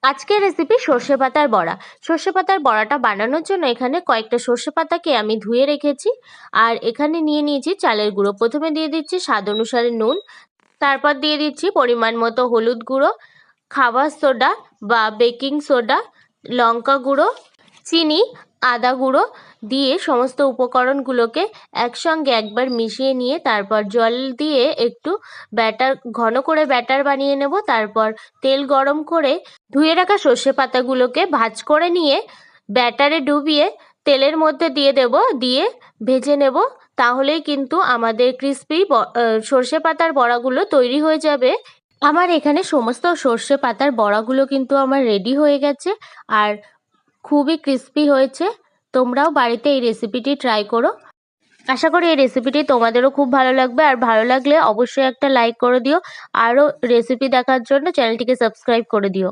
আজকের রেসিপি সর্ষে পাতার বড়া। সর্ষে পাতার বড়াটা বানানোর জন্য এখানে কয়েকটা সর্ষে পাতাকে আমি ধুয়ে রেখেছি। আর এখানে নিয়ে নিয়েছি চালের গুঁড়ো। প্রথমে দিয়ে দিচ্ছি স্বাদ অনুসারে নুন, তারপর দিয়ে দিচ্ছি পরিমাণ মতো হলুদ গুঁড়ো, খাবার সোডা বা বেকিং সোডা, লঙ্কা গুঁড়ো, চিনি, আদা গুঁড়ো দিয়ে সমস্ত উপকরণগুলোকে একসঙ্গে একবার মিশিয়ে নিয়ে তারপর জল দিয়ে একটু ঘন করে ব্যাটার বানিয়ে নেব। তারপর তেল গরম করে ধুয়ে রাখা সর্ষে পাতাগুলোকে ভাঁজ করে নিয়ে ব্যাটারে ডুবিয়ে তেলের মধ্যে দিয়ে দেব, দিয়ে ভেজে নেব। তাহলেই কিন্তু আমাদের ক্রিস্পি সর্ষে পাতার বড়াগুলো তৈরি হয়ে যাবে। আমার এখানে সমস্ত সর্ষে পাতার বড়াগুলো কিন্তু আমার রেডি হয়ে গেছে আর খুবই ক্রিস্পি হয়েছে। তোমরাও বাড়িতে এই রেসিপিটি ট্রাই করো। আশা করি এই রেসিপিটি তোমাদেরও খুব ভালো লাগবে, আর ভালো লাগলে অবশ্যই একটা লাইক করে দিও। আরও রেসিপি দেখার জন্য চ্যানেলটিকে সাবস্ক্রাইব করে দিও।